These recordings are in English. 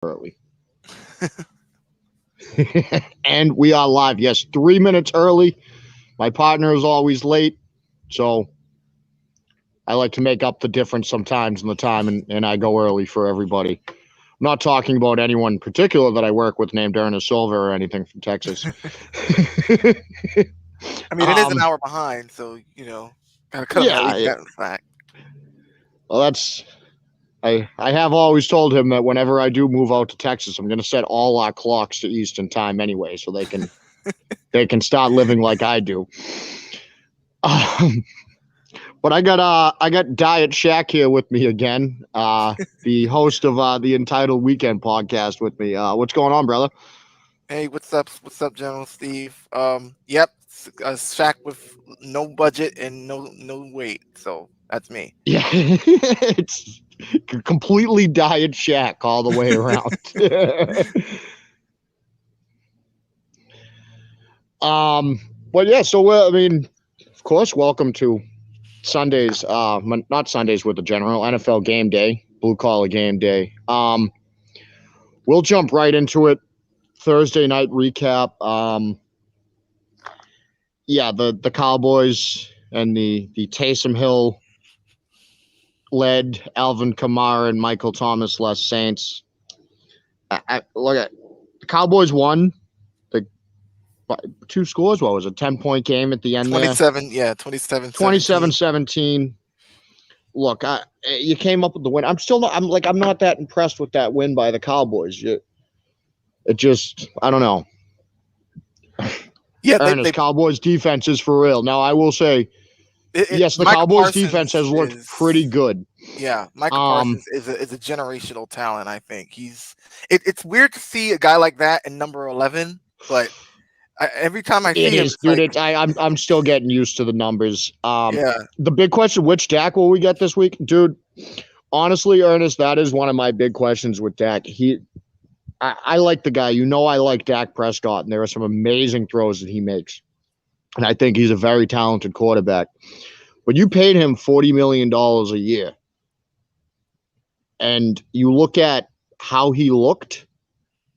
early. And we are live. Yes, 3 minutes early. My partner is always late, so I like to make up the difference sometimes in the time, and I go early for everybody. I'm not talking about anyone in particular that I work with named Ernest Silva or anything from Texas. I mean, it is an hour behind, so gotta cut him at least that slack. Well, I have always told him that whenever I do move out to Texas, I'm going to set all our clocks to Eastern time anyway, so they can start living like I do. But I got Diet Shaq here with me again, the host of the Untitled Weekend podcast with me. What's going on, brother? Hey, what's up? What's up, General Steve? Yep, Shaq with no budget and no weight, so that's me. Yeah, it's completely Diet Shaq all the way around. But yeah, so I mean, of course, welcome to Sundays, not Sundays with the general NFL game day, blue collar game day. We'll jump right into it. Thursday night recap. The Cowboys and the Taysom Hill led Alvin Kamara and Michael Thomas less Saints. Look at the Cowboys won. The two scores. What was it? 10-point game at the end 27, there. Yeah, 27. 27-17. Look, you came up with the win. I'm not that impressed with that win by the Cowboys. It just, I don't know. Yeah, Ernest, Cowboys defense is for real. Now, I will say, yes, the Cowboys defense has looked pretty good. Yeah, Michael Parsons is a generational talent. I think it's weird to see a guy like that in number 11, but every time I see him, dude. I'm still getting used to the numbers. The big question: which Dak will we get this week, dude? Honestly, Ernest, that is one of my big questions with Dak. I like the guy. I like Dak Prescott, and there are some amazing throws that he makes, and I think he's a very talented quarterback. But you paid him $40 million a year, and you look at how he looked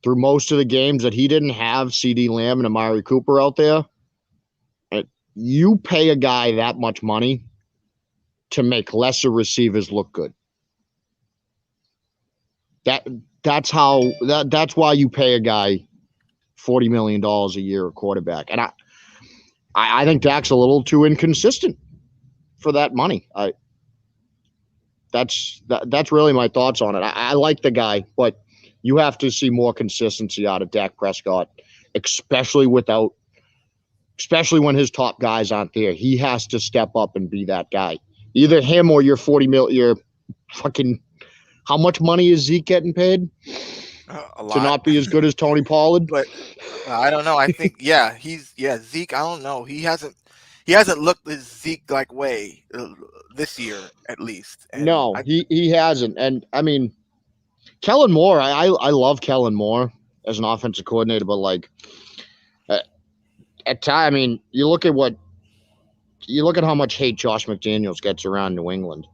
through most of the games that he didn't have CeeDee Lamb and Amari Cooper out there. You pay a guy that much money to make lesser receivers look good. That's why you pay a guy $40 million a year a quarterback. And I think Dak's a little too inconsistent for that money. That's really my thoughts on it. I like the guy, but you have to see more consistency out of Dak Prescott, especially when his top guys aren't there. He has to step up and be that guy. Either him or your your fucking. How much money is Zeke getting paid? A lot. To not be as good as Tony Pollard? But I don't know. I think Zeke. I don't know. He hasn't looked his Zeke like way this year at least. And no, he hasn't. And I mean, Kellen Moore. I love Kellen Moore as an offensive coordinator, but at time, I mean, you look at how much hate Josh McDaniels gets around New England.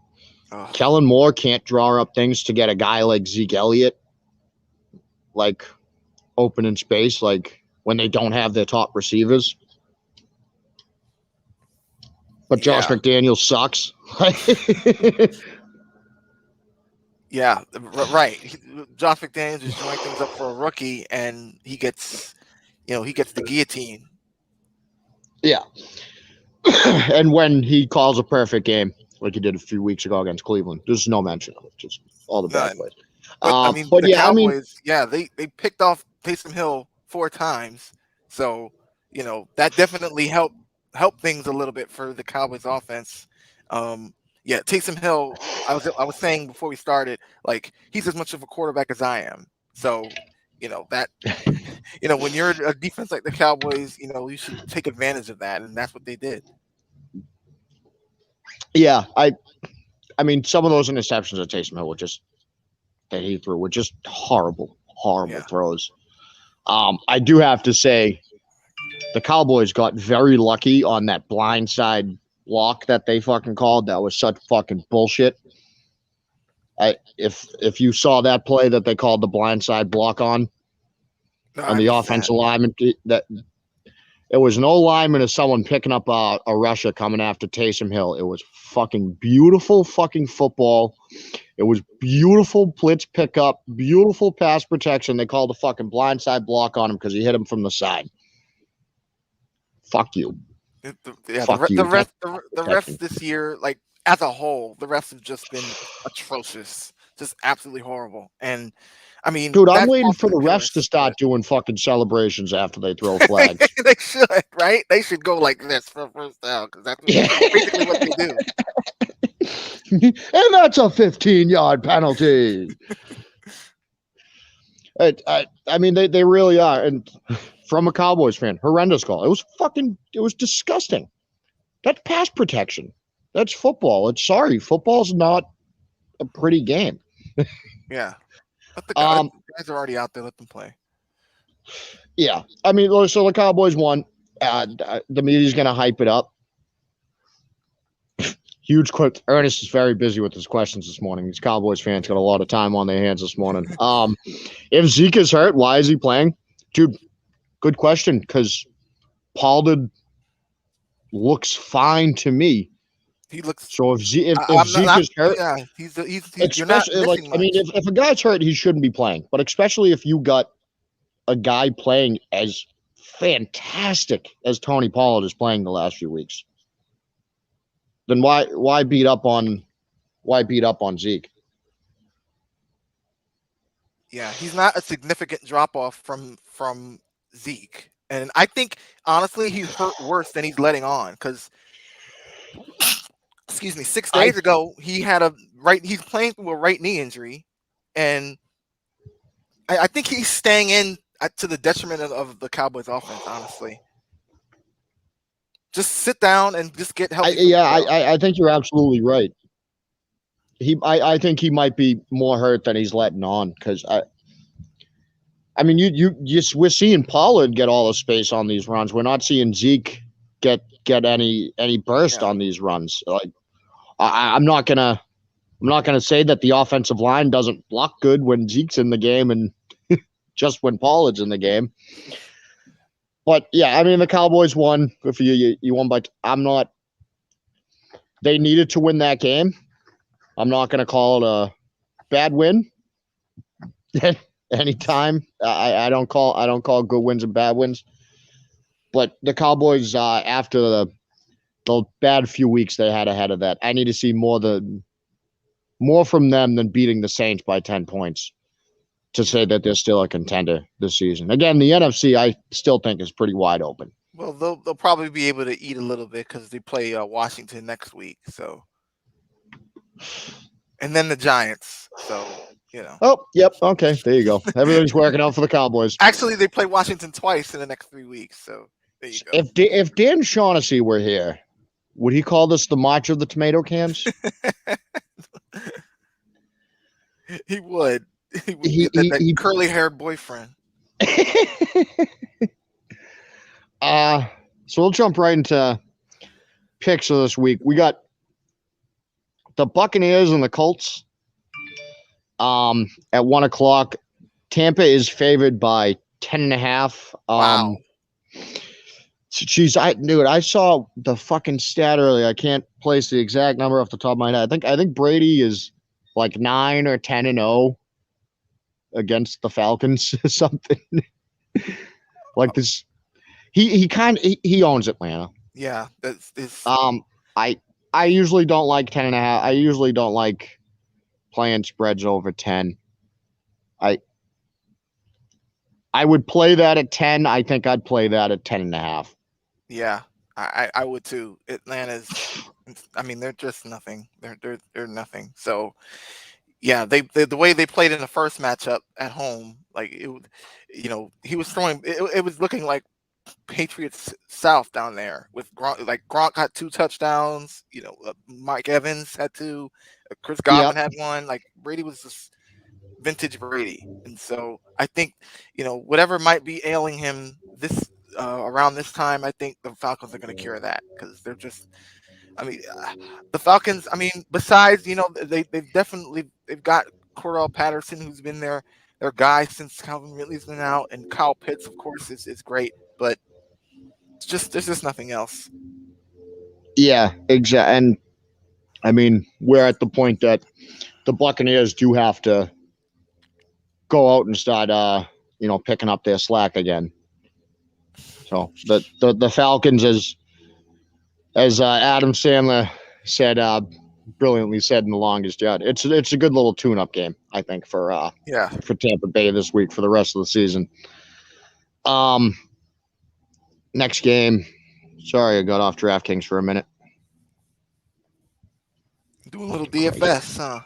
Kellen Moore can't draw up things to get a guy like Zeke Elliott open in space, when they don't have their top receivers. But Josh McDaniels sucks. Yeah, right. Josh McDaniels is drawing things up for a rookie, and he gets the guillotine. Yeah. And when he calls a perfect game, like he did a few weeks ago against Cleveland, there's no mention of it. Just all the bad plays. But the Cowboys, they picked off Taysom Hill 4 times, so that definitely helped things a little bit for the Cowboys offense. Taysom Hill, I was saying before we started, he's as much of a quarterback as I am. So when you're a defense like the Cowboys, you should take advantage of that, and that's what they did. Yeah, I mean, some of those interceptions that Taysom Hill that he threw were just horrible throws. I do have to say, the Cowboys got very lucky on that blindside block that they fucking called. That was such fucking bullshit. If you saw that play that they called the blindside block on the offensive lineman, that it was no lineman of someone picking up a rusher coming after Taysom Hill. It was fucking beautiful fucking football. It was beautiful blitz pickup, beautiful pass protection. They called the fucking blindside block on him because he hit him from the side. Fuck you. Fuck you. The refs this year, like as a whole, the refs have just been atrocious, just absolutely horrible. And I mean, dude, I'm waiting for the refs to start doing fucking celebrations after they throw flags. They should, right? They should go like this for first down because that's basically what they do. And that's a 15-yard penalty. I mean, they really are. And from a Cowboys fan, horrendous call. It was disgusting. That's pass protection. That's football. Football's not a pretty game. Yeah. But the guys are already out there. Let them play. Yeah. I mean, so the Cowboys won. The media's going to hype it up. Huge quick. Ernest is very busy with his questions this morning. These Cowboys fans got a lot of time on their hands this morning. If Zeke is hurt, why is he playing? Dude, good question, because Pollard looks fine to me. He looks so. If Zeke is hurt, yeah, he's you're not like much. I mean, if a guy's hurt, he shouldn't be playing. But especially if you got a guy playing as fantastic as Tony Pollard is playing the last few weeks, then why beat up on Zeke? Yeah, he's not a significant drop off from Zeke, and I think honestly he's hurt worse than he's letting on because. Excuse me. 6 days ago, he had he's playing through a right knee injury, and I think he's staying in to the detriment of the Cowboys offense, honestly. Just sit down and just get help. I think you're absolutely right. I think he might be more hurt than he's letting on because I mean we're seeing Pollard get all the space on these runs. We're not seeing Zeke get any burst on these runs. Like I'm not gonna say that the offensive line doesn't block good when Zeke's in the game and just when Pollard's in the game. But yeah, I mean the Cowboys won. If you won by, they needed to win that game. I'm not gonna call it a bad win. Anytime I don't call good wins and bad wins. But the Cowboys after the bad few weeks they had ahead of that, I need to see more from them than beating the Saints by 10 points to say that they're still a contender this season. Again, the NFC I still think is pretty wide open. Well, they'll probably be able to eat a little bit because they play Washington next week. So, and then the Giants. So, you know. Oh, yep. Okay, there you go. Everything's working out for the Cowboys. Actually, they play Washington twice in the next 3 weeks. So there you go. If Dan Shaughnessy were here, would he call this the March of the Tomato Cans? He would. He curly-haired boyfriend. So we'll jump right into picks of this week. We got the Buccaneers and the Colts. At 1:00, Tampa is favored by 10.5. Wow. Geez, I saw the fucking stat earlier. I can't place the exact number off the top of my head. I think Brady is like 9 or 10-0 against the Falcons or something. Like this, he owns Atlanta. Yeah, that's. I usually don't like 10.5. I usually don't like playing spreads over 10. I would play that at 10. I think I'd play that at 10.5. Yeah, I would too. Atlanta's, I mean, they're just nothing. They're nothing. So, yeah, the way they played in the first matchup at home, like it, he was throwing. It was looking like Patriots South down there with Gronk. Like Gronk got 2 touchdowns. Mike Evans had 2. Chris Godwin had 1. Like Brady was just vintage Brady, and so I think whatever might be ailing him this around this time, I think the Falcons are going to cure that because they're just I mean, the Falcons. I mean, besides they've got Cordell Patterson, who's been their guy since Calvin Ridley's been out, and Kyle Pitts, of course, is great, but there's just nothing else. Yeah, exactly. And I mean, we're at the point that the Buccaneers do have to go out and start, picking up their slack again. So the Falcons, as Adam Sandler said, brilliantly said in The Longest Yard, it's a good little tune-up game, I think, for Tampa Bay this week for the rest of the season. Next game. Sorry, I got off DraftKings for a minute. Doing a little DFS, huh?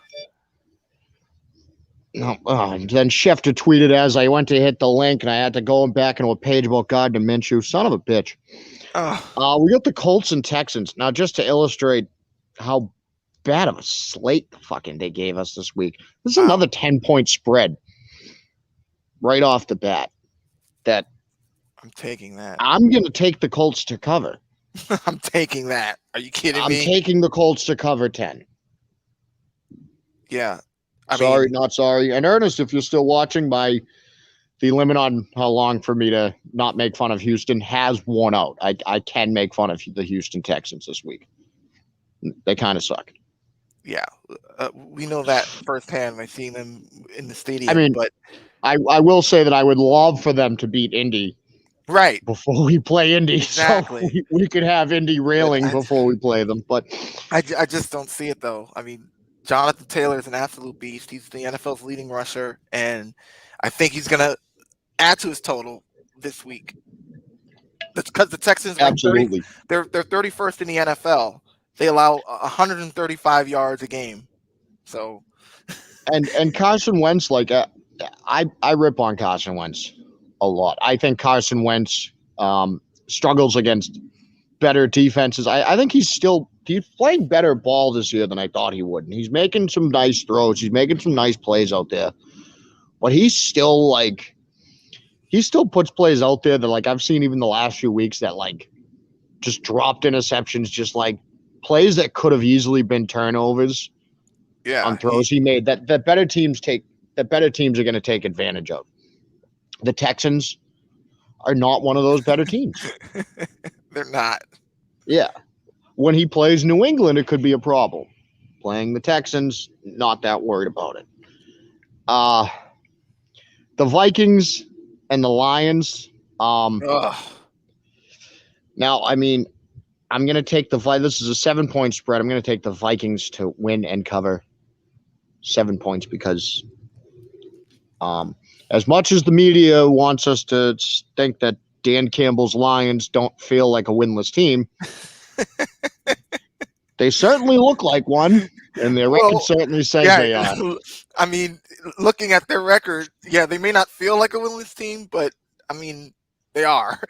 No, then Schefter tweeted as I went to hit the link, and I had to go back into a page about Gardner Minshew. Son of a bitch. We got the Colts and Texans. Now, just to illustrate how bad of a slate fucking they gave us this week. This is another 10-point spread right off the bat. That I'm taking that. I'm going to take the Colts to cover. I'm taking that. Are you kidding me? I'm taking the Colts to cover 10. Yeah. Not sorry. And Ernest, if you're still watching, the limit on how long for me to not make fun of Houston has worn out. I can make fun of the Houston Texans this week. They kind of suck. Yeah. We know that firsthand by seeing them in the stadium. I mean, but I will say that I would love for them to beat Indy. Right. Before we play Indy. Exactly. So we could have Indy railing before we play them. But I just don't see it, though. I mean, Jonathan Taylor is an absolute beast. He's the NFL's leading rusher, and I think he's going to add to his total this week. That's because the Texans, absolutely, they're 31st in the NFL. They allow 135 yards a game. So, and Carson Wentz, I rip on Carson Wentz a lot. I think Carson Wentz struggles against better defenses. I think he's playing better ball this year than I thought he would. And he's making some nice throws. He's making some nice plays out there. But he still puts plays out there that I've seen even the last few weeks that just dropped interceptions, just plays that could have easily been turnovers. Yeah, on throws he made that better teams are going to take advantage of. The Texans are not one of those better teams. They're not. Yeah. When he plays New England, it could be a problem. Playing the Texans, not that worried about it. The Vikings and the Lions. Now, I mean, I'm going to take this is a 7-point spread. I'm going to take the Vikings to win and cover 7 points because as much as the media wants us to think that Dan Campbell's Lions don't feel like a winless team, they certainly look like one, and their record certainly says they are. I mean, looking at their record, they may not feel like a winless team, but I mean, they are.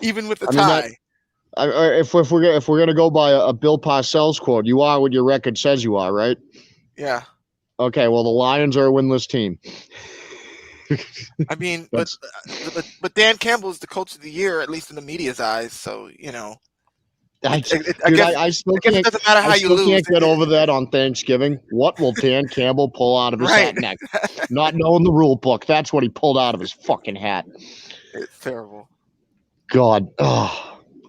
Even with the tie. If we're gonna go by a Bill Parcells quote, you are what your record says you are, right? Yeah. Okay. Well, the Lions are a winless team. I mean, but Dan Campbell is the coach of the year, at least in the media's eyes. So I still can't. It doesn't matter how you lose. Can't get over that on Thanksgiving. What will Dan Campbell pull out of his hat next? Not knowing the rule book. That's what he pulled out of his fucking hat. It's terrible. God.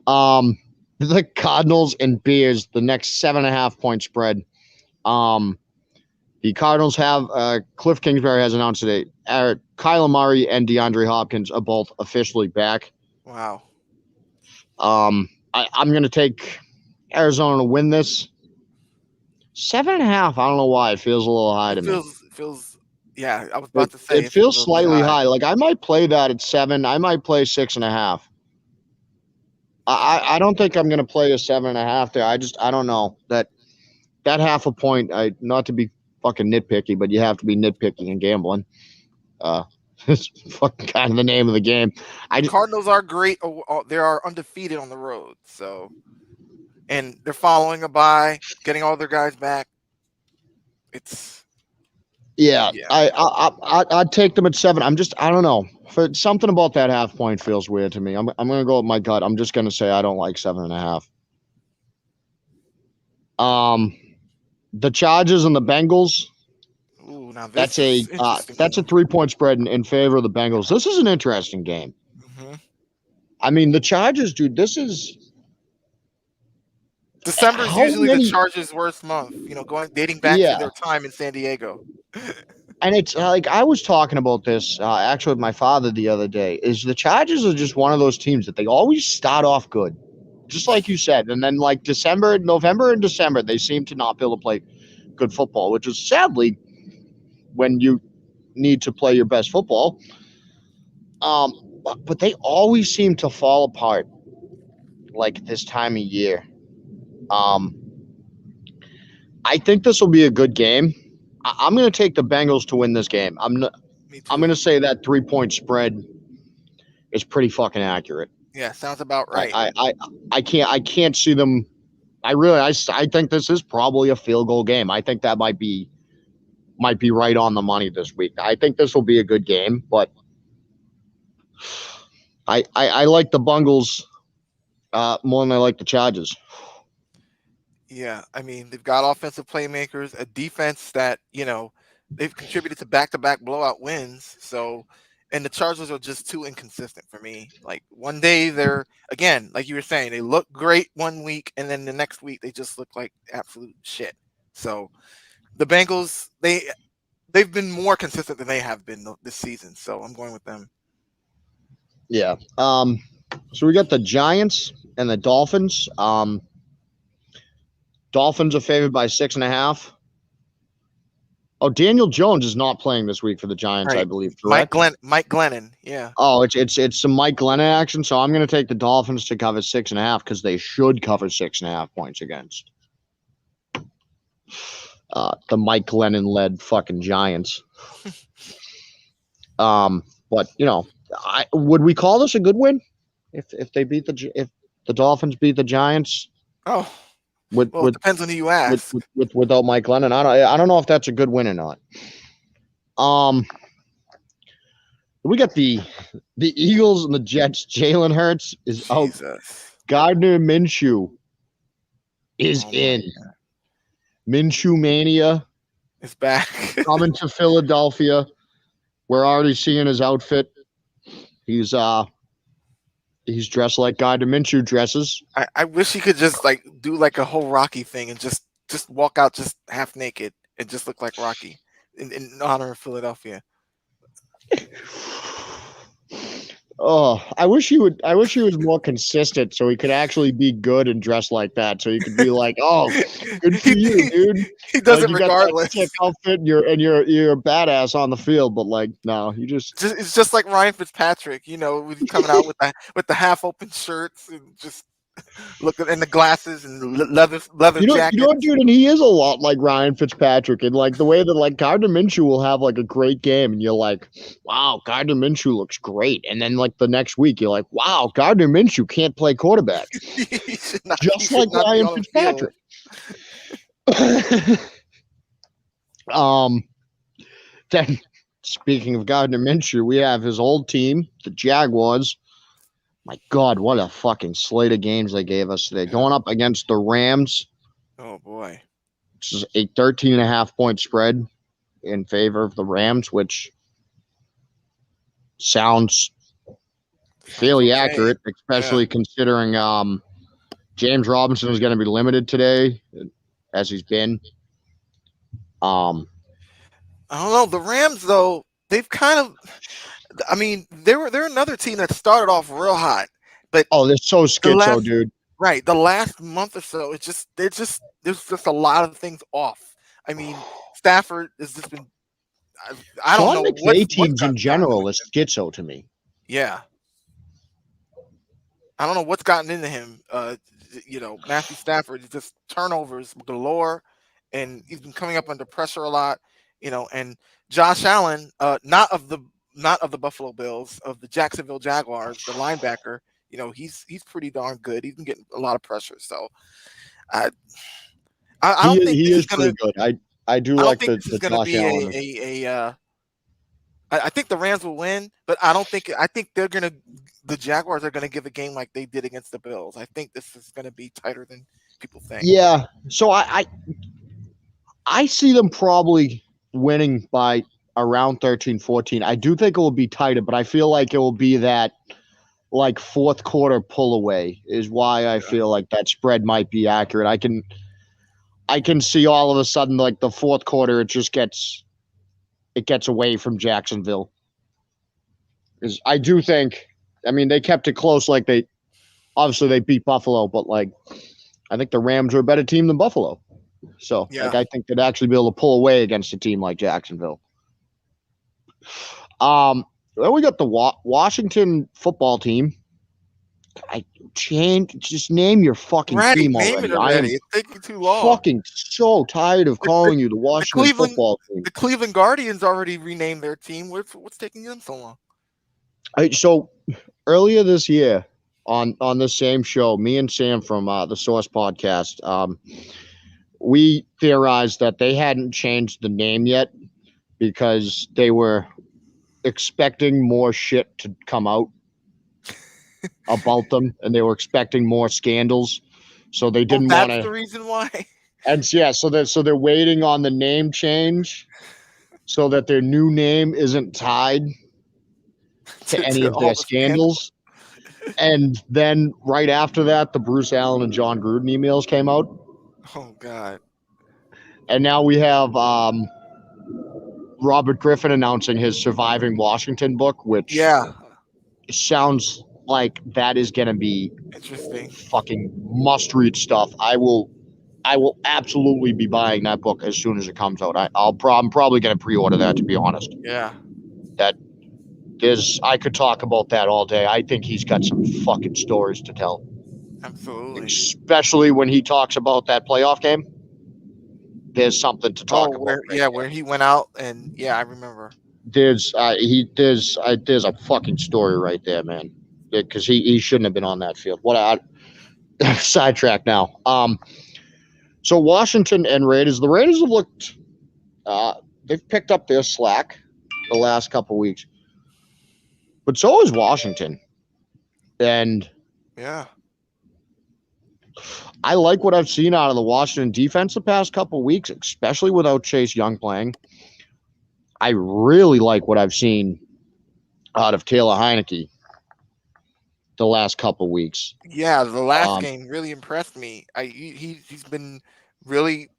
The Cardinals and Bears, the next 7.5-point spread. The Cardinals have Cliff Kingsbury has announced today. Kyler Murray and DeAndre Hopkins are both officially back. Wow. I'm going to take Arizona to win this. 7.5. I don't know why it feels a little high to me. Feels. Yeah, I was about to say it feels slightly high. I might play that at 7. I might play 6.5. I don't think I'm going to play a 7.5 there. I don't know that half a point. Not to be fucking nitpicky, but you have to be nitpicky in gambling. It's fucking kind of the name of the game. Cardinals are great. They are undefeated on the road. So, and they're following a bye, getting all their guys back. I'd take them at 7. I don't know. Something about that half point feels weird to me. I'm going to go with my gut. I'm just going to say I don't like 7.5. The Chargers and the Bengals. Ooh, now this is interesting. That's a 3-point spread in favor of the Bengals. This is an interesting game. Mm-hmm. I mean, the Chargers, dude. This is December is usually the Chargers' worst month. Dating back to their time in San Diego. And it's like I was talking about this actually with my father the other day. Is the Chargers are just one of those teams that they always start off good, just like you said, and then like November and December, they seem to not be able to play good football, which is sadly when you need to play your best football. But they always seem to fall apart like this time of year. I think this will be a good game. I'm going to take the Bengals to win this game. I'm going to say that 3-point spread is pretty fucking accurate. Yeah, sounds about right. I can't see them. I think this is probably a field goal game. I think that might be right on the money this week. I think this will be a good game, but I like the Bengals more than I like the Chargers. Yeah, I mean, they've got offensive playmakers, a defense that, they've contributed to back-to-back blowout wins. So, and the Chargers are just too inconsistent for me. Like one day they're, again, like you were saying, they look great one week, and then the next week they just look like absolute shit. So the Bengals, they've been more consistent than they have been this season. So I'm going with them. Yeah. So we got the Giants and the Dolphins. Dolphins are favored by 6.5. Oh, Daniel Jones is not playing this week for the Giants, right. I believe. Correct? Mike Glennon, yeah. Oh, it's some Mike Glennon action. So I'm going to take the Dolphins to cover 6.5 because they should cover 6.5 points against the Mike Glennon led fucking Giants. But would we call this a good win if the Dolphins beat the Giants? Oh. It depends on who you ask. Without Mike Glennon, I don't know if that's a good win or not. We got the Eagles and the Jets. Jalen Hurts is out. Gardner Minshew is in. Minshew mania is back. Coming to Philadelphia. We're already seeing his outfit. He's dressed like Gardner Minshew dresses. I wish he could just like do like a whole Rocky thing and just walk out just half naked and just look like Rocky in honor of Philadelphia. Oh, I wish he was more consistent so he could actually be good and dress like that. So you could be like, oh, good for you, dude. He does it regardless. Got that sick outfit and you're a badass on the field, but like no, it's just like Ryan Fitzpatrick, with coming out with the half open shirts and just looking in the glasses and leather jacket. Dude, and he is a lot like Ryan Fitzpatrick, and like the way that like Gardner Minshew will have like a great game, and you're like, wow, Gardner Minshew looks great, and then like the next week you're like, wow, Gardner Minshew can't play quarterback, just like Ryan Fitzpatrick. Then speaking of Gardner Minshew, we have his old team, the Jaguars. My God, what a fucking slate of games they gave us today. Going up against the Rams. Oh, boy. This is a 13.5 point spread in favor of the Rams, which sounds fairly accurate, especially considering James Robinson is going to be limited today, as he's been. I don't know. The Rams, though, they've kind of... I mean, they're another team that started off real hot, but they're so schizo, dude. Right, the last month or so, there's just a lot of things off. I mean, Stafford has just been. I don't know. McVay teams in general is schizo to me. Yeah, I don't know what's gotten into him. Matthew Stafford, just turnovers galore, and he's been coming up under pressure a lot. And Josh Allen, not of the Buffalo Bills, of the Jacksonville Jaguars, the linebacker, he's pretty darn good. He's been getting a lot of pressure. So I don't think he is pretty good. I do like the Josh Allen. I think the Rams will win, but I think they're gonna the Jaguars are going to give a game like they did against the Bills. I think this is going to be tighter than people think. Yeah. So I see them probably winning by around 13-14. I do think it will be tighter, but I feel like it will be that like fourth quarter pull away is why I feel like that spread might be accurate. I can see all of a sudden like the fourth quarter it gets away from Jacksonville. I do think, I mean, they kept it close. Like they beat Buffalo, but like I think the Rams are a better team than Buffalo. So like I think they'd actually be able to pull away against a team like Jacksonville. Then we got the Washington football team. Just name your fucking team already. Name it already. It's taking too long. Fucking so tired of calling you the Washington football team. The Cleveland Guardians already renamed their team. What's taking them so long? So earlier this year on the same show, me and Sam from the Source podcast, we theorized that they hadn't changed the name yet because they were expecting more shit to come out about them, and they were expecting more scandals, so they didn't want to. That's the reason why. And yeah, so they're waiting on the name change, so that their new name isn't tied to any of their scandals. And then right after that, the Bruce Allen and John Gruden emails came out. Oh God! And now we have Robert Griffin announcing his Surviving Washington book, which sounds like that is going to be interesting, fucking must-read stuff. I will absolutely be buying that book as soon as it comes out. I'm probably going to pre-order that, to be honest. Yeah, I could talk about that all day. I think he's got some fucking stories to tell. Absolutely, especially when he talks about that playoff game. There's something to talk about. Where he went out, and I remember. There's a fucking story right there, man. Because he shouldn't have been on that field. Sidetrack now. So Washington and Raiders. The Raiders have looked. They've picked up their slack the last couple weeks, but so has Washington. And I like what I've seen out of the Washington defense the past couple weeks, especially without Chase Young playing. I really like what I've seen out of Taylor Heineke the last couple weeks. Yeah, the last game really impressed me. He's been really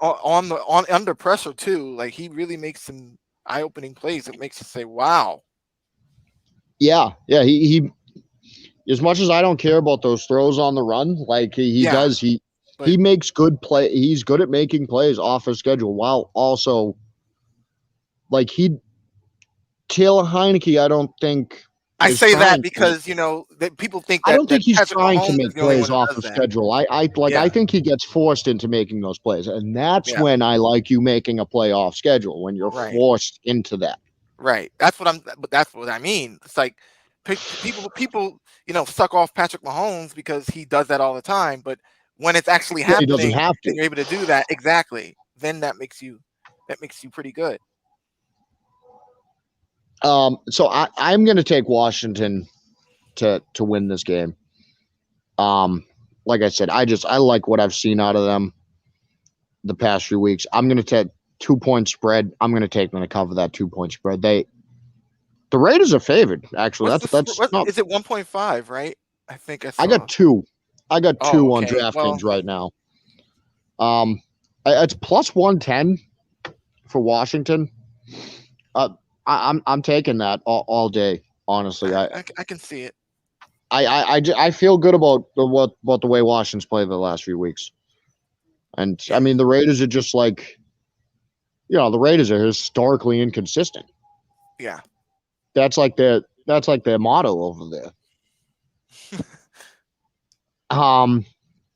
under pressure too. Like he really makes some eye-opening plays. It makes us say, "Wow." Yeah. He as much as I don't care about those throws on the run, like he does. He makes good play. He's good at making plays off his schedule while also like Taylor Heineke. I don't think. I say that because that people think that I don't think he's trying to make plays off of that. schedule. I think he gets forced into making those plays, and that's when I like you making a play off schedule, when you're forced into that. Right. That's what I mean. It's like people suck off Patrick Mahomes because he does that all the time, but when it's actually happening, he doesn't have to. And you're able to do that exactly. Then that makes you pretty good. So I'm going to take Washington to win this game. Like I said, I like what I've seen out of them the past few weeks. I'm going to take 2-point spread. I'm going to take them to cover that 2-point spread. The Raiders are favored, actually. Is it 1.5, right? I think I got 2. I got 2 on DraftKings right now. It's plus 110 for Washington. I'm taking that all day, honestly. I can see it. I feel good about the way Washington's played the last few weeks. And I mean, the Raiders are just like, the Raiders are historically inconsistent. Yeah. That's like their motto over there.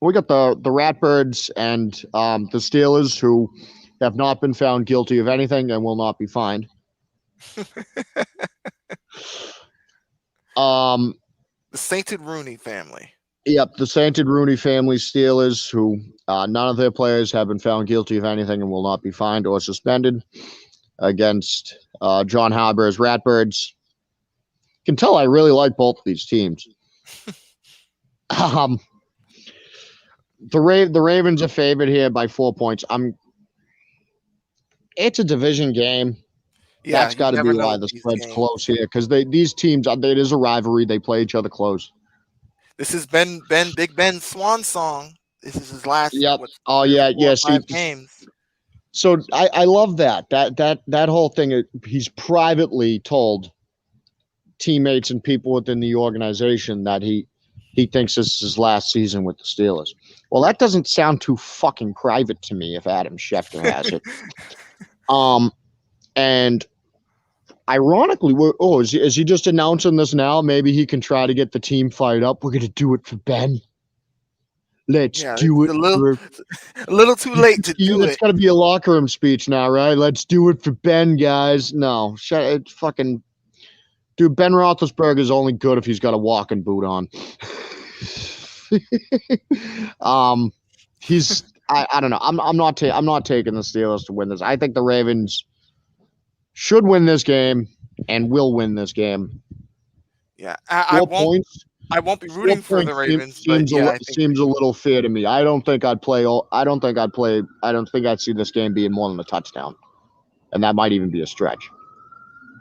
We got the Ratbirds and the Steelers, who have not been found guilty of anything and will not be fined. The Sainted Rooney family. Yep, the Sainted Rooney family Steelers, who none of their players have been found guilty of anything and will not be fined or suspended, against John Harbaughr's Ratbirds. can tell I really like both of these teams. The Ravens are favored here by 4 points. It's a division game. Yeah, That's got to be why the spread's close here, because these teams, it is a rivalry. They play each other close. This is Big Ben's swan song. This is his last. Yep. Yeah. See, 5 games. So I love that whole thing. He's privately told teammates and people within the organization that he thinks this is his last season with the Steelers. Well, that doesn't sound too fucking private to me if Adam Schefter has it. And ironically, is he just announcing this now? Maybe he can try to get the team fired up. We're going to do it for Ben. Let's do it. A little too late to do it. It's got to be a locker room speech now, right? Let's do it for Ben, guys. No, fucking dude. Ben Roethlisberger is only good if he's got a walking boot on. I don't know. I'm not taking the Steelers to win this. I think the Ravens should win this game and will win this game. Yeah, I won't be rooting for the Ravens. Seems a little fair to me. I don't think I'd see this game being more than a touchdown, and that might even be a stretch.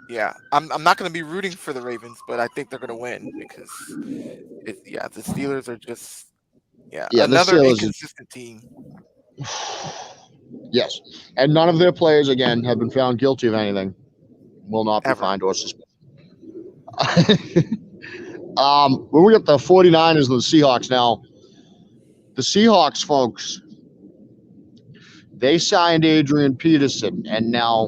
Yeah, I'm not going to be rooting for the Ravens, but I think they're going to win because the Steelers are just another inconsistent team. Yes, and none of their players again have been found guilty of anything. Will not be fined or suspended. When we got the 49ers and the Seahawks now, the Seahawks folks, they signed Adrian Peterson, and now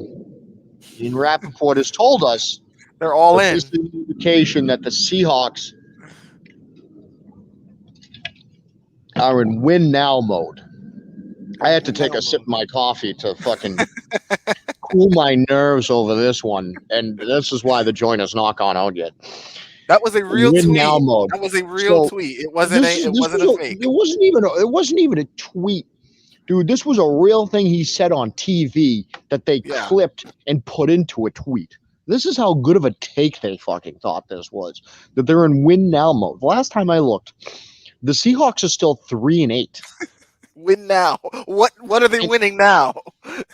Ian Rappaport has told us they're all in. This is an indication that the Seahawks are in win now mode. I had to take a sip of my coffee to fucking cool my nerves over this one, and this is why the joint is not gone out yet. That was a real tweet. Now mode. That was a real tweet. It wasn't a fake. It wasn't even a tweet, dude. This was a real thing he said on TV that they clipped and put into a tweet. This is how good of a take they fucking thought this was. That they're in win now mode. The last time I looked, the Seahawks are still 3-8. Win now. What are they winning now?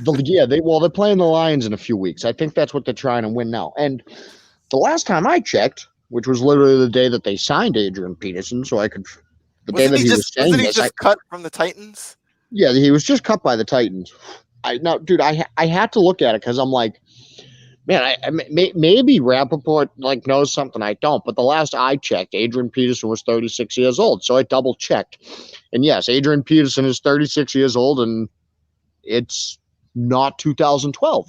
They're playing the Lions in a few weeks. I think that's what they're trying to win now. And the last time I checked, which was literally the day that they signed Adrian Peterson, so I could wasn't he just cut from the Titans? Yeah, he was just cut by the Titans. I had to look at it because I'm like, man, maybe Rappaport knows something I don't. But the last I checked, Adrian Peterson was 36 years old, so I double checked. And yes, Adrian Peterson is 36 years old, and it's not 2012.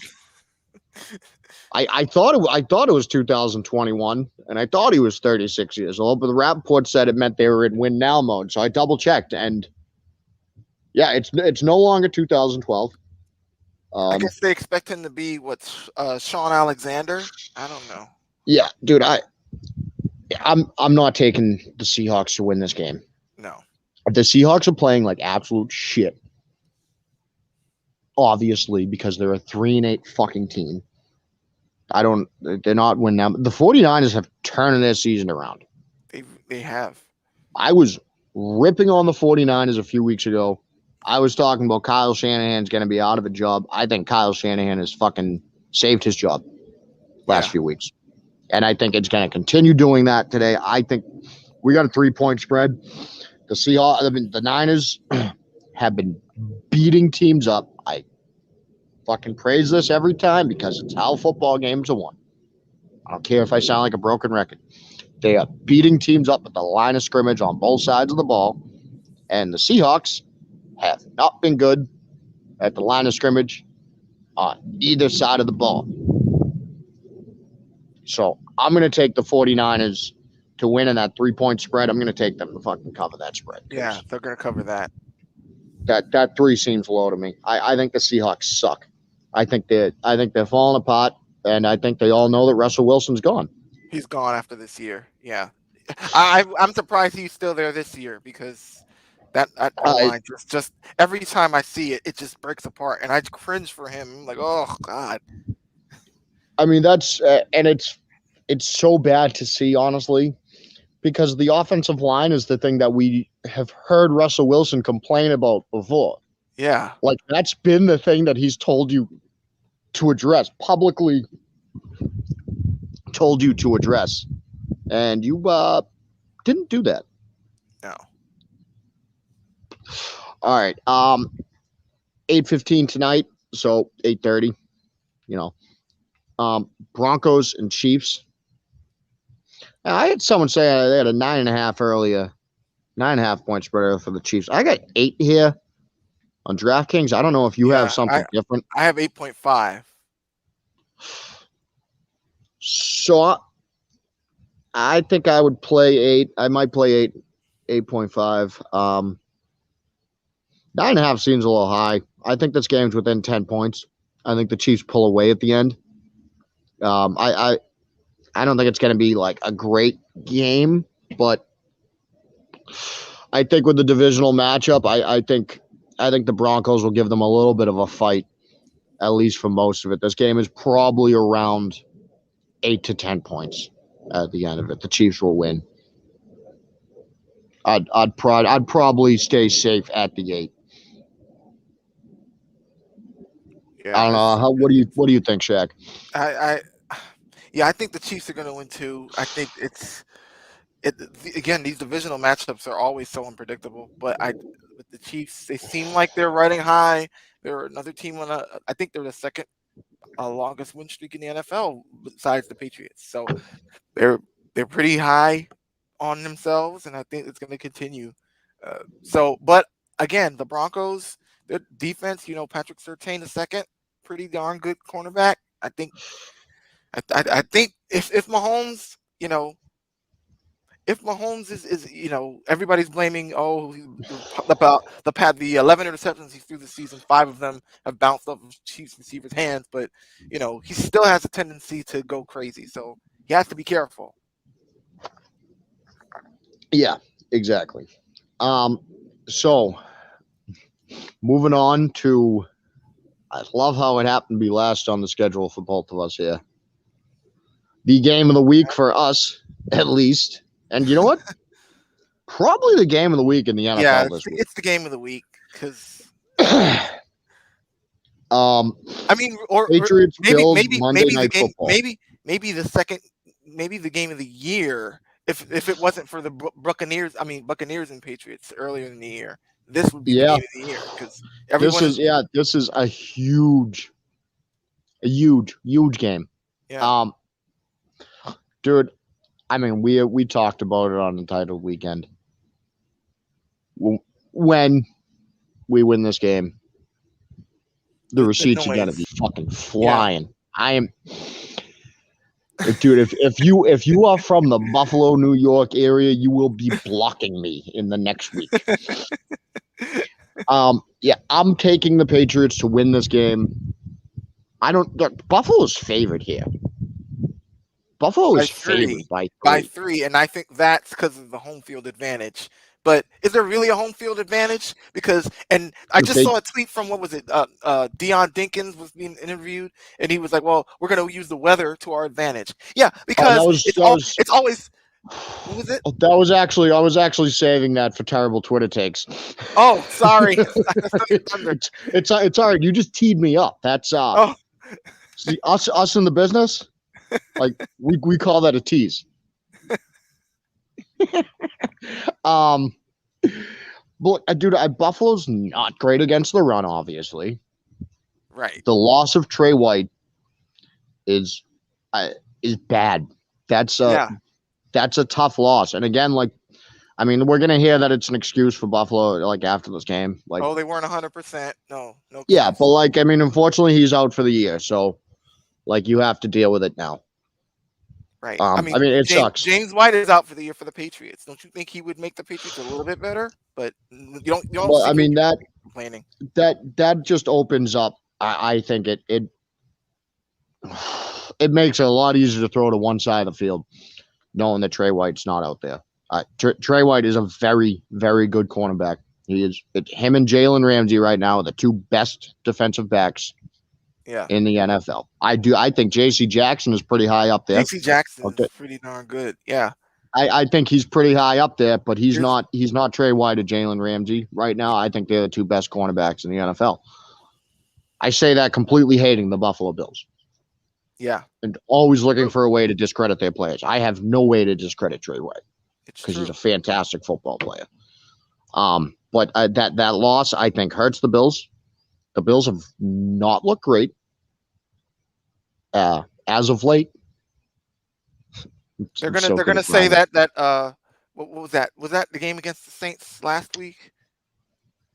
I thought it was 2021, and I thought he was 36 years old. But the Rappaport said it meant they were in win now mode, so I double checked, and yeah, it's no longer 2012. I guess they expect him to be Sean Alexander. I don't know. Yeah, dude, I'm not taking the Seahawks to win this game. No. The Seahawks are playing like absolute shit. Obviously, because they're a 3-8 fucking team. They're not winning now. The 49ers have turned their season around. They have. I was ripping on the 49ers a few weeks ago. I was talking about Kyle Shanahan's going to be out of a job. I think Kyle Shanahan has fucking saved his job last few weeks. And I think it's going to continue doing that today. I think we got a 3-point spread. The Niners have been beating teams up. I fucking praise this every time because it's how football games are won. I don't care if I sound like a broken record. They are beating teams up at the line of scrimmage on both sides of the ball. And the Seahawks have not been good at the line of scrimmage on either side of the ball. So I'm going to take the 49ers to win in that 3-point spread. I'm going to take them to fucking cover that spread. Yeah, they're going to cover that. That 3 seems low to me. I think the Seahawks suck. I think they're falling apart, and I think they all know that Russell Wilson's gone. He's gone after this year. Yeah, I'm surprised he's still there this year because that line just every time I see it, it just breaks apart, and I cringe for him. I'm like, oh God. I mean, that's and it's so bad to see, honestly, because the offensive line is the thing that we have heard Russell Wilson complain about before. Yeah. Like, that's been the thing that he's told you to address, publicly told you to address. And you didn't do that. No. All right. 8:15 tonight, so 8:30. Broncos and Chiefs. I had someone say they had a 9.5 earlier, 9.5 point spread for the Chiefs. I got 8 here on DraftKings. I don't know if you have something different. I have 8.5. So I think I would play 8. I might play 8.5. 9.5 seems a little high. I think this game's within 10 points. I think the Chiefs pull away at the end. I don't think it's going to be like a great game, but I think with the divisional matchup, I think the Broncos will give them a little bit of a fight, at least for most of it. This game is probably around 8 to 10 points at the end of it. The Chiefs will win. I'd probably stay safe at the 8. Yeah, I don't know. What do you think, Shaq? I think the Chiefs are going to win too. I think again, these divisional matchups are always so unpredictable. But with the Chiefs, they seem like they're riding high. They're another team I think they're the second longest win streak in the NFL besides the Patriots. So they're pretty high on themselves, and I think it's going to continue. But again, the Broncos, their defense, Patrick Surtain the second, pretty darn good cornerback. I think if Mahomes, if Mahomes is everybody's blaming about the 11 interceptions he threw this season, 5 of them have bounced off of Chiefs receivers' hands, but he still has a tendency to go crazy, so he has to be careful. Yeah, exactly. So moving on to, I love how it happened to be last on the schedule for both of us here. The game of the week for us, at least. And you know what? Probably the game of the week in the NFL this week. It's the game of the week because Patriots, Bills, Monday Night Football. Maybe the game of the year if it wasn't for the Buccaneers and Patriots earlier in the year. This would be the game of the year because this is a huge game. Yeah. Dude, we talked about it on Untitled Weekend. When we win this game, the receipts are gonna be fucking flying. Yeah. Dude, if you are from the Buffalo, New York area, you will be blocking me in the next week. I'm taking the Patriots to win this game. Buffalo's favored here. Buffalo is favored by 3, and I think that's because of the home field advantage. But is there really a home field advantage? And I just saw a tweet from, what was it? Deion Dinkins was being interviewed, and he was like, "Well, we're going to use the weather to our advantage." Yeah, because it's always. What was it? I was actually saving that for terrible Twitter takes. Oh, sorry. It's all right. You just teed me up. That's see, us in the business. Like we call that a tease. But dude, Buffalo's not great against the run, obviously. Right. The loss of Trey White is bad. That's a tough loss. And again, we're gonna hear that it's an excuse for Buffalo, after this game. They weren't 100%. No. Yeah, but unfortunately, he's out for the year, so you have to deal with it now. Right. It sucks. James White is out for the year for the Patriots. Don't you think he would make the Patriots a little bit better? But you don't. Well, that complaining. That just opens up. I think it makes it a lot easier to throw to one side of the field, knowing that Trey White's not out there. Trey White is a very, very good cornerback. He is. Him and Jalen Ramsey right now are the two best defensive backs in the NFL. I think J.C. Jackson is pretty high up there. J.C. Jackson is pretty darn good. Yeah. I think he's pretty high up there, but he's not Trey White or Jalen Ramsey right now. I think they're the two best cornerbacks in the NFL. I say that completely hating the Buffalo Bills. Yeah. And always looking for a way to discredit their players. I have no way to discredit Trey White because he's a fantastic football player. But that loss, I think, hurts the Bills. The Bills have not looked great as of late. They're gonna say that what was that? Was that the game against the Saints last week?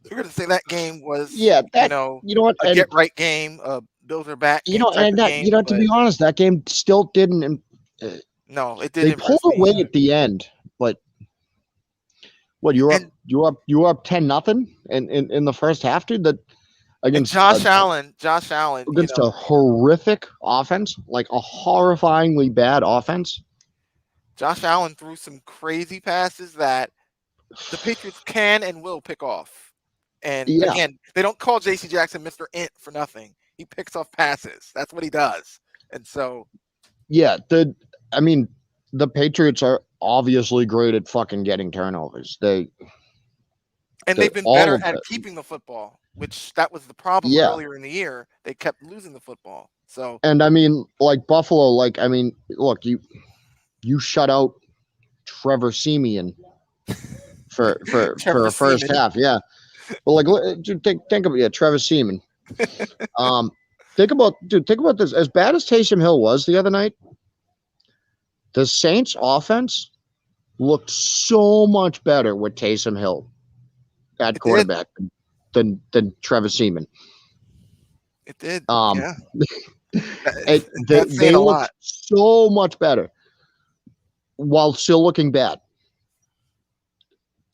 They're gonna say that game was a get right game. Bills are back. To be honest, that game still didn't. No, it didn't. They pulled away at the end, but what you were up 10-0 in the first half, dude. That against Josh Allen against a horrific offense, like a horrifyingly bad offense. Josh Allen threw some crazy passes that the Patriots can and will pick off. And again, they don't call J.C. Jackson Mr. Int for nothing. He picks off passes. That's what he does. And so, the Patriots are obviously great at fucking getting turnovers. They've been better at keeping the football, which that was the problem earlier in the year. They kept losing the football. So, and Buffalo, look, you shut out Trevor Siemian for a first half, yeah. But think about Trevor Siemian. Think about this. As bad as Taysom Hill was the other night, the Saints offense looked so much better with Taysom Hill at quarterback than Trevor Siemian. It did. They looked so much better while still looking bad.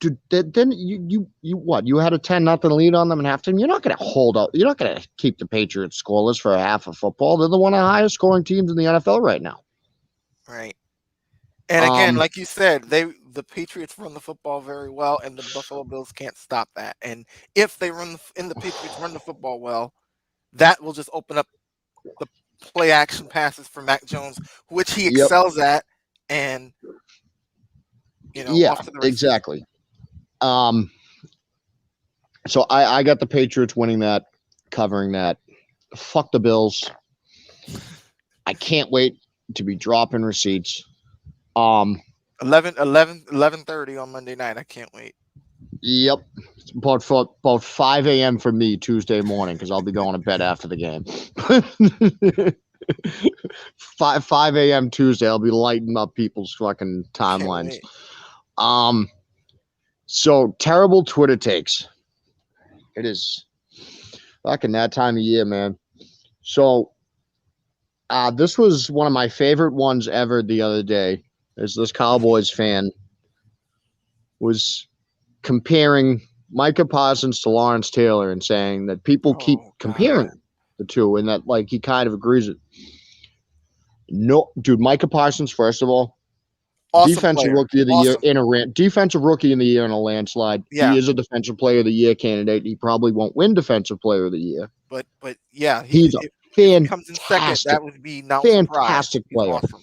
Dude, then you had a 10-0 lead on them in halftime. You're not going to hold out. You're not going to keep the Patriots scoreless for a half of football. They're one of the highest scoring teams in the NFL right now. Right. And again, like you said, the Patriots run the football very well, and the Buffalo Bills can't stop that. And if the Patriots run the football well, that will just open up the play action passes for Mac Jones, which he excels at, and off to the races. Exactly. So I got the Patriots winning that, covering that. Fuck the Bills. I can't wait to be dropping receipts. 11:30 on Monday night. I can't wait. Yep. It's about 5 a.m. for me Tuesday morning because I'll be going to bed after the game. 5 a.m. Tuesday, I'll be lighting up people's fucking timelines. So terrible Twitter takes. It is fucking that time of year, man. So this was one of my favorite ones ever the other day. As this Cowboys fan was comparing Micah Parsons to Lawrence Taylor and saying that people keep comparing the two and that he kind of agrees with. No, dude, Micah Parsons, first of all, awesome defensive player. rookie of the year in a defensive rookie in the year in a landslide. Yeah. He is a defensive player of the year candidate. He probably won't win defensive player of the year. But he's a fantastic, comes in second, that would be not fantastic player. Awesome.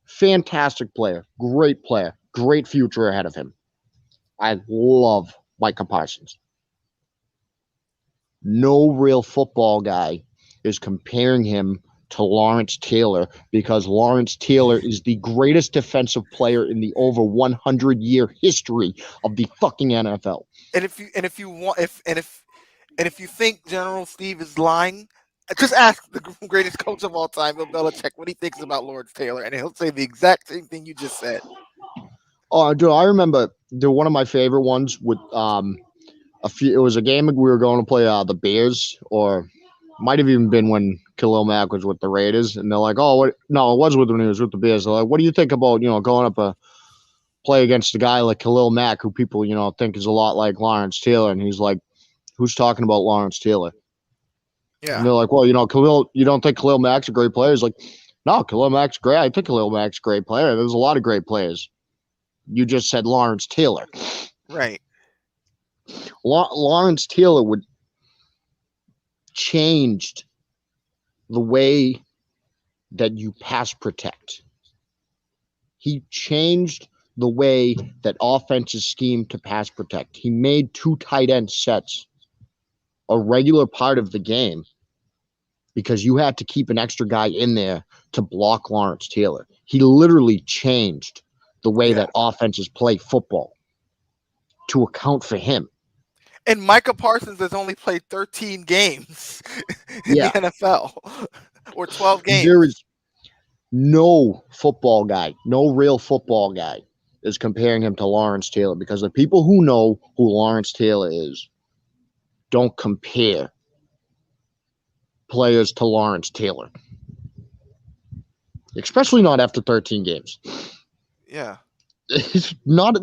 Fantastic player. Great player. Great future ahead of him. I love Micah Parsons. No real football guy is comparing him to Lawrence Taylor because Lawrence Taylor is the greatest defensive player in the over 100-year history of the fucking NFL. And if you think General Steve is lying, just ask the greatest coach of all time, Bill Belichick, what he thinks about Lawrence Taylor, and he'll say the exact same thing you just said. Oh, dude, I remember one of my favorite ones with it was a game we were going to play the Bears, or might have even been when Khalil Mack was with the Raiders, and they're like, no, it was when he was with the Bears. They're like, what do you think about going up a play against a guy like Khalil Mack, who people think is a lot like Lawrence Taylor? And he's like, who's talking about Lawrence Taylor? Yeah. And they're like, well, Khalil, you don't think Khalil Mack's a great player? He's like, no, Khalil Mack's great. I think Khalil Mack's a great player. There's a lot of great players. You just said Lawrence Taylor. Right. Lawrence Taylor would changed the way that you pass protect. He changed the way that offenses scheme to pass protect. He made 2 tight end sets a regular part of the game because you had to keep an extra guy in there to block Lawrence Taylor. He literally changed the way that offenses play football to account for him. And Micah Parsons has only played 13 games in the NFL, or 12 games. There is no football guy, no real football guy is comparing him to Lawrence Taylor, because the people who know who Lawrence Taylor is don't compare players to Lawrence Taylor, especially not after 13 games. Yeah, it's not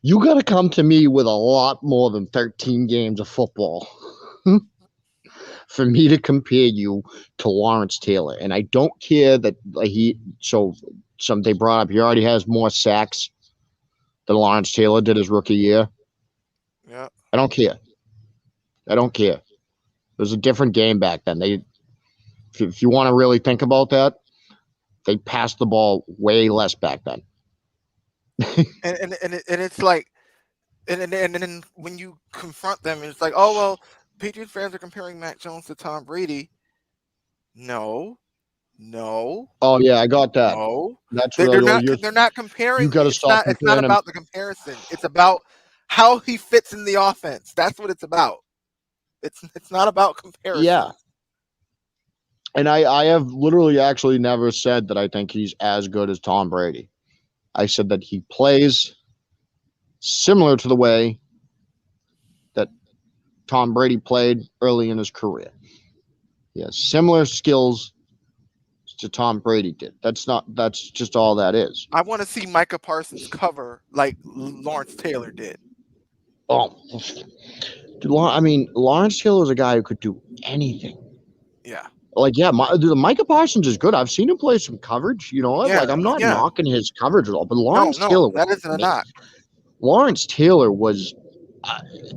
you got to come to me with a lot more than 13 games of football for me to compare you to Lawrence Taylor. And I don't care that they brought up he already has more sacks than Lawrence Taylor did his rookie year. Yeah, I don't care. It was a different game back then. If you want to really think about that, they passed the ball way less back then. and it's like, and then when you confront them, it's like, oh well, Patriots fans are comparing Mac Jones to Tom Brady. No. Oh yeah, I got that. No, that's they're really not. They're not comparing. You got to stop comparing. It's not about the comparison. It's about how he fits in the offense. That's what it's about. It's not about comparison. Yeah. And I have literally actually never said that I think he's as good as Tom Brady. I said that he plays similar to the way that Tom Brady played early in his career. He has similar skills to Tom Brady did. That's just all that is. I want to see Micah Parsons cover like Lawrence Taylor did. Oh, I mean, Lawrence Taylor was a guy who could do anything. Yeah. Like, yeah, Micah Parsons is good. I've seen him play some coverage. You know, like I'm not knocking his coverage at all, but Lawrence Taylor, that isn't a knock. Lawrence Taylor was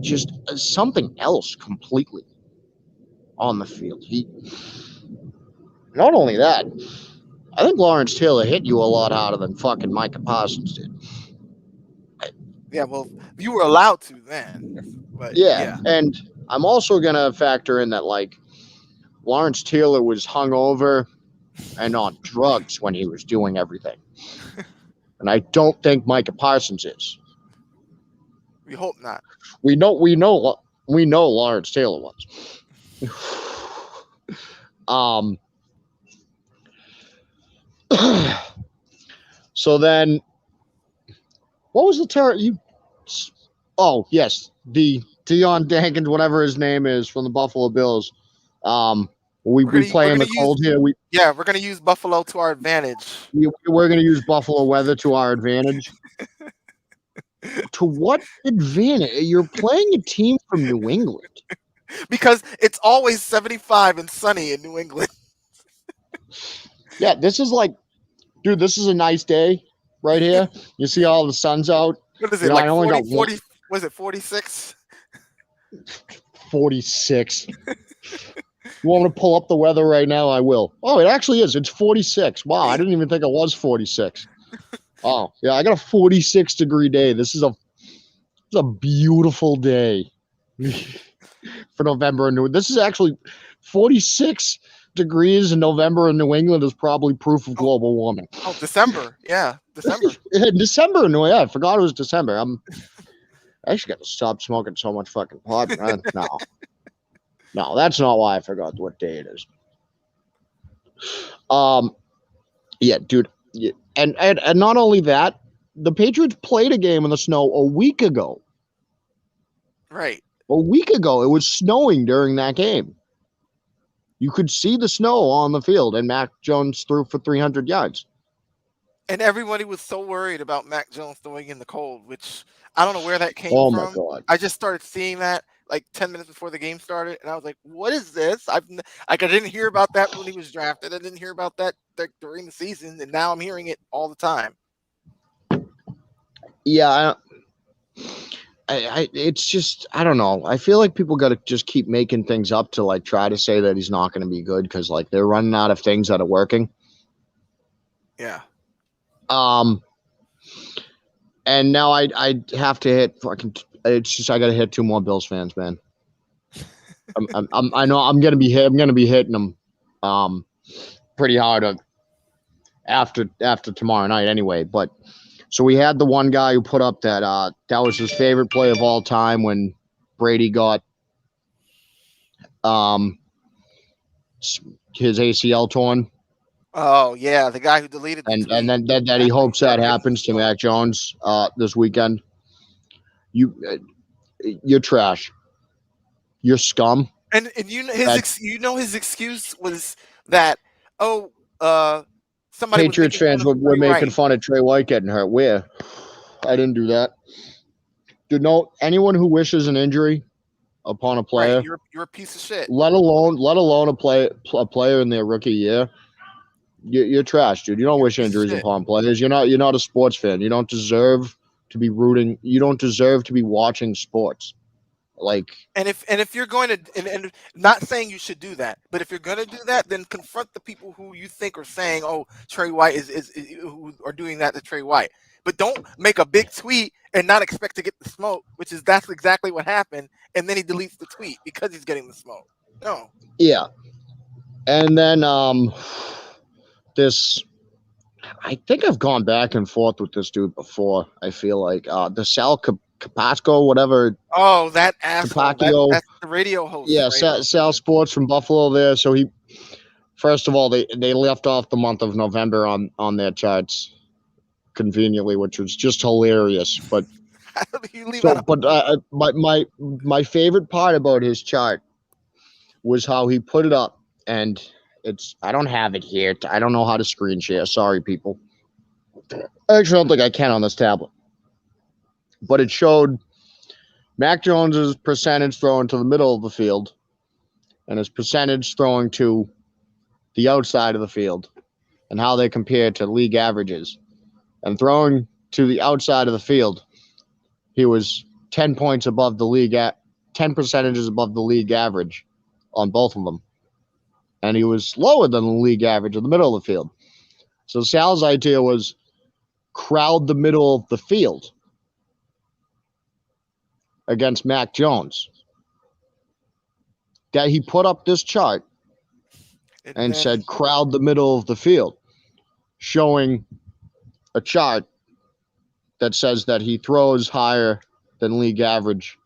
just something else completely on the field. Not only that, I think Lawrence Taylor hit you a lot harder than fucking Micah Parsons did. Yeah, well, you were allowed to then. But yeah. And I'm also gonna factor in that like Lawrence Taylor was hungover and on drugs when he was doing everything, and I don't think Micah Parsons is. We hope not. We know Lawrence Taylor was. So then, what was the terror? Oh yes, the Deion Dankins, whatever his name is, from the Buffalo Bills. We play in the cold here. We're gonna use Buffalo to our advantage. We're gonna use Buffalo weather to our advantage. To what advantage? You're playing a team from New England. Because it's always 75 and sunny in New England. Yeah, this is like, dude, this is a nice day right here. You see all the sun's out. What is it, like 40, was it 46? 46. You want me to pull up the weather right now? I will. Oh, it actually is. It's 46. Wow, I didn't even think it was 46. Oh, yeah, I got a 46-degree day. This is a beautiful day for November. This is actually 46 degrees in November in New England is probably proof of global warming. Oh, December. Yeah, December. December. No, yeah, I forgot it was December. I actually got to stop smoking so much fucking pot. No, that's not why I forgot what day it is. Yeah, dude. Yeah. And not only that, the Patriots played a game in the snow a week ago. Right. A week ago, it was snowing during that game. You could see the snow on the field, and Mac Jones threw for 300 yards. And everybody was so worried about Mac Jones throwing in the cold, which I don't know where that came from. Oh, my God. I just started seeing that like 10 minutes before the game started, and I was like, what is this? I didn't hear about that when he was drafted. I didn't hear about that during the season, and now I'm hearing it all the time. Yeah, it's just, I don't know. I feel like people got to just keep making things up to like try to say that he's not going to be good because like they're running out of things that are working. Yeah. And now I have to hit fucking. It's just I got to hit 2 more Bills fans, man. I know I'm gonna be hit. I'm gonna be hitting them, pretty hard after tomorrow night anyway. But so we had the one guy who put up that that was his favorite play of all time when Brady got his ACL torn. Oh yeah, the guy who deleted the and tweet. and then that he hopes that happens to Mac Jones this weekend. You're trash. You're scum. And you know his excuse was that somebody Patriots fans were making fun of Trey White getting hurt. Where? I didn't do that. Dude, no, anyone who wishes an injury upon a player, right, you're a piece of shit. Let alone a player in their rookie year. You're trash, dude. You don't wish injuries upon players. You're not a sports fan. You don't deserve to be rooting. You don't deserve to be watching sports. Like, and if you're going to, and not saying you should do that, but if you're going to do that, then confront the people who you think are saying, "Oh, Trey White is who are doing that to Trey White." But don't make a big tweet and not expect to get the smoke, that's exactly what happened. And then he deletes the tweet because he's getting the smoke. No. Yeah, and then this. I think I've gone back and forth with this dude before. I feel like the Sal Capasco, whatever. Oh, that asshole. That's the radio host. Yeah, right? Sal Sports from Buffalo there. So he, first of all, they left off the month of November on their charts conveniently, which was just hilarious. But my favorite part about his chart was how he put it up, and I don't have it here. I don't know how to screen share. Sorry, people. I actually don't think I can on this tablet. But it showed Mac Jones's percentage throwing to the middle of the field and his percentage throwing to the outside of the field and how they compare to league averages. And throwing to the outside of the field, he was 10 points above the league 10 percentages above the league average on both of them. And he was lower than the league average in the middle of the field. So Sal's idea was crowd the middle of the field against Mac Jones. That he put up this chart and said crowd the middle of the field, showing a chart that says that he throws higher than league average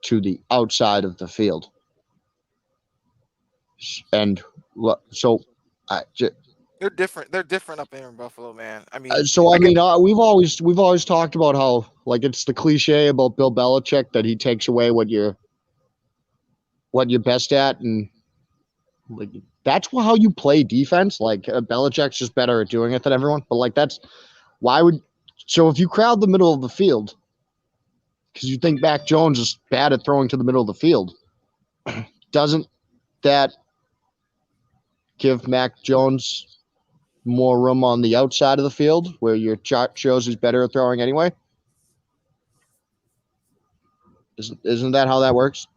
to the outside of the field. And so they're different. They're different up there in Buffalo, man. I mean, we've always talked about how like it's the cliche about Bill Belichick that he takes away what you're best at, and like that's how you play defense. Like Belichick's just better at doing it than everyone. But like so if you crowd the middle of the field because you think Mac Jones is bad at throwing to the middle of the field, doesn't that give Mac Jones more room on the outside of the field where your chart shows he's better at throwing anyway? Isn't that how that works?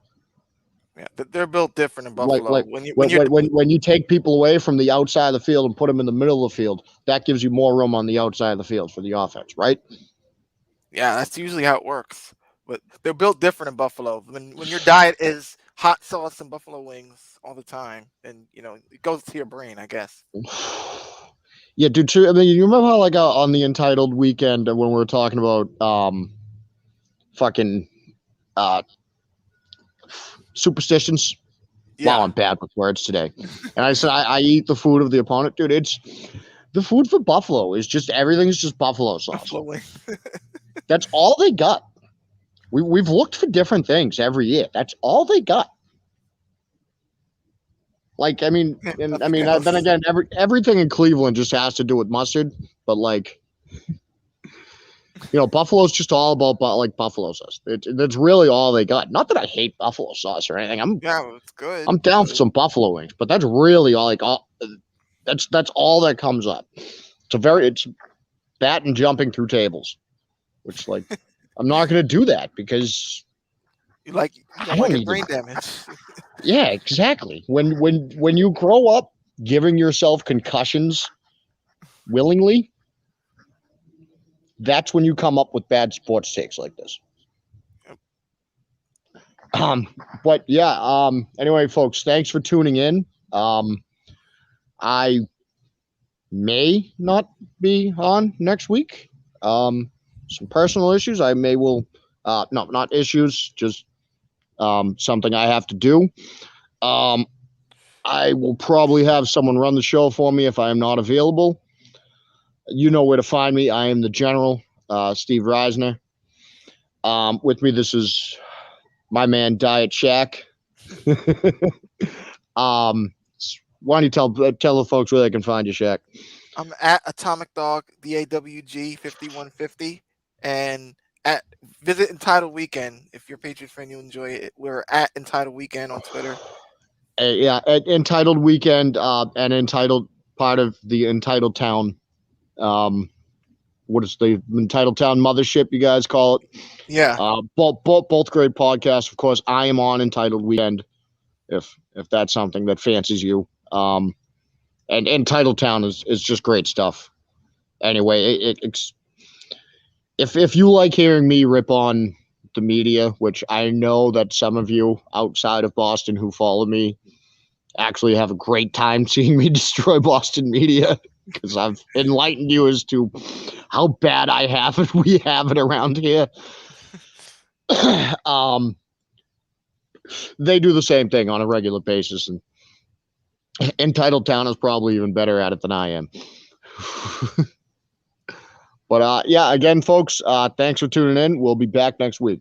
Yeah, they're built different in Buffalo. Like when you take people away from the outside of the field and put them in the middle of the field, that gives you more room on the outside of the field for the offense, right? Yeah, that's usually how it works. But they're built different in Buffalo. When your diet is hot sauce and buffalo wings all the time, and it goes to your brain, I guess. Yeah, dude. Too, I mean, you remember how like on the Untitled weekend when we were talking about fucking superstitions? Yeah. Wow, I'm bad with words today. And I said I eat the food of the opponent, dude. It's the food for Buffalo is just everything's just buffalo sauce. Buffalo. That's all they got. We've looked for different things every year. That's all they got. Like, I mean, then again, everything in Cleveland just has to do with mustard. But like, Buffalo's just all about like buffalo sauce. That's really all they got. Not that I hate buffalo sauce or anything. It's good. I'm down for some buffalo wings, but that's really all. That's all that comes up. It's that and jumping through tables, which like I'm not going to do that because you don't want to get brain damage. Yeah, exactly. When you grow up giving yourself concussions willingly, that's when you come up with bad sports takes like this. But yeah, anyway, folks, thanks for tuning in. I may not be on next week. Some personal issues. I may will no, not issues, just something I have to do. I will probably have someone run the show for me if I am not available. You know where to find me. I am the General, Steve Reisner. With me, this is my man, Diet Shack. Why don't you tell the folks where they can find you, Shack? I'm at Atomic Dog, DAWG 5150, and visit Entitled Weekend. If you're a Patriots fan, you'll enjoy it. We're at Entitled Weekend on Twitter. Yeah, at Entitled Weekend, and Entitled, part of the Entitled Town. What is the Entitled Town mothership, you guys call it? Yeah. Both great podcasts. Of course, I am on Entitled Weekend, if that's something that fancies you. And Entitled Town is just great stuff. Anyway, if you like hearing me rip on the media, which I know that some of you outside of Boston who follow me actually have a great time seeing me destroy Boston media, because I've enlightened you as to how bad I have it. We have it around here. They do the same thing on a regular basis, and Entitled Town is probably even better at it than I am. But yeah, again, folks, thanks for tuning in. We'll be back next week.